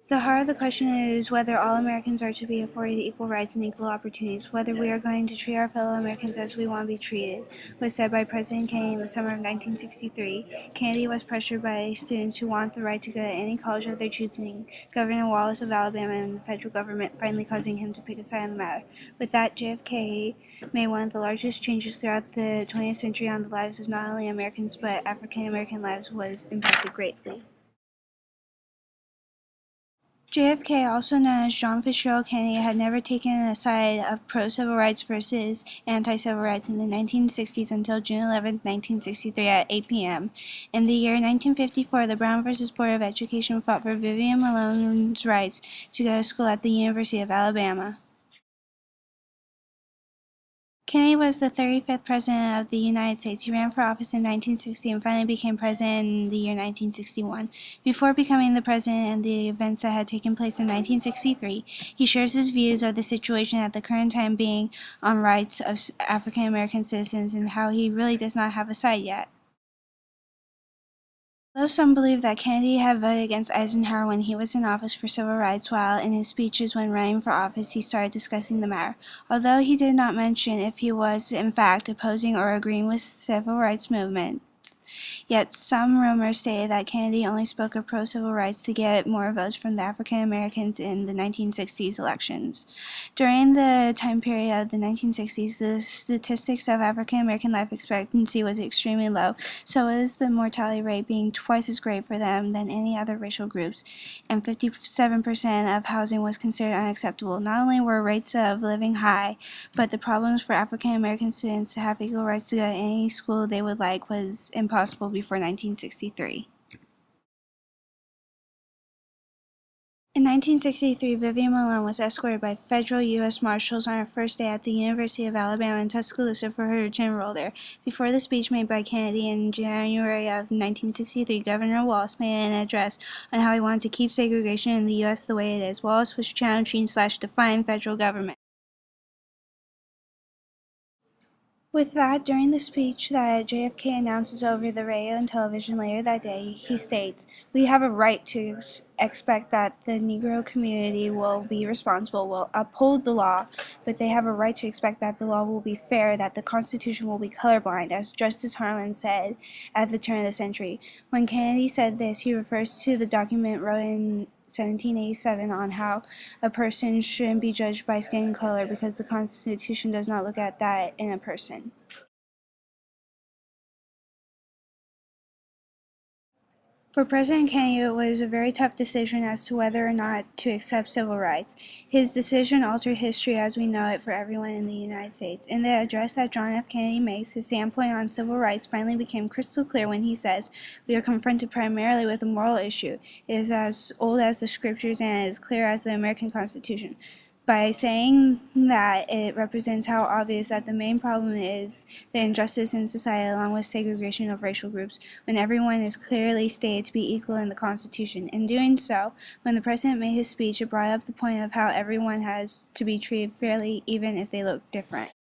The heart of the question is whether all Americans are to be afforded equal rights and equal opportunities, whether we are going to treat our fellow Americans as we want to be treated, was said by President Kennedy in the summer of 1963. Kennedy was pressured by students who want the right to go to any college of their choosing, Governor Wallace of Alabama, and the federal government finally causing him to pick a side on the matter. With that, JFK made one of the largest changes throughout the 20th century on the lives of not only Americans but African American lives was impacted greatly. JFK, also known as John Fitzgerald Kennedy, had never taken a side of pro-civil rights versus anti-civil rights in the 1960s until June 11, 1963 at 8 p.m. In the year 1954, the Brown v. Board of Education fought for Vivian Malone's rights to go to school at the University of Alabama. Kennedy was the 35th President of the United States. He ran for office in 1960 and finally became President in the year 1961. Before becoming the President and the events that had taken place in 1963, he shares his views of the situation at the current time being on rights of African American citizens and how he really does not have a side yet. Although some believe that Kennedy had voted against Eisenhower when he was in office for civil rights, while in his speeches when running for office he started discussing the matter. Although he did not mention if he was in fact opposing or agreeing with civil rights movement, yet some rumors say that Kennedy only spoke of pro-civil rights to get more votes from the African Americans in the 1960s elections. During the time period of the 1960s, the statistics of African American life expectancy was extremely low, so was the mortality rate being twice as great for them than any other racial groups, and 57% of housing was considered unacceptable. Not only were rates of living high, but the problems for African American students to have equal rights to go to any school they would like was impossible before 1963. In 1963, Vivian Malone was escorted by federal U.S. Marshals on her first day at the University of Alabama in Tuscaloosa for her to enroll there. Before the speech made by Kennedy in January of 1963, Governor Wallace made an address on how he wanted to keep segregation in the U.S. the way it is. Wallace was challenging/defying federal government. With that, during the speech that JFK announces over the radio and television later that day, he states, "We have a right to expect that the Negro community will be responsible, will uphold the law, but they have a right to expect that the law will be fair, that the Constitution will be colorblind," as Justice Harlan said at the turn of the century. When Kennedy said this, he refers to the document wrote in 1787 on how a person shouldn't be judged by skin color because the Constitution does not look at that in a person. For President Kennedy, it was a very tough decision as to whether or not to accept civil rights. His decision altered history as we know it for everyone in the United States. In the address that John F. Kennedy makes, his standpoint on civil rights finally became crystal clear when he says, "We are confronted primarily with a moral issue. It is as old as the scriptures and as clear as the American Constitution." By saying that, it represents how obvious that the main problem is the injustice in society along with segregation of racial groups, when everyone is clearly stated to be equal in the Constitution. In doing so, when the President made his speech, it brought up the point of how everyone has to be treated fairly even if they look different.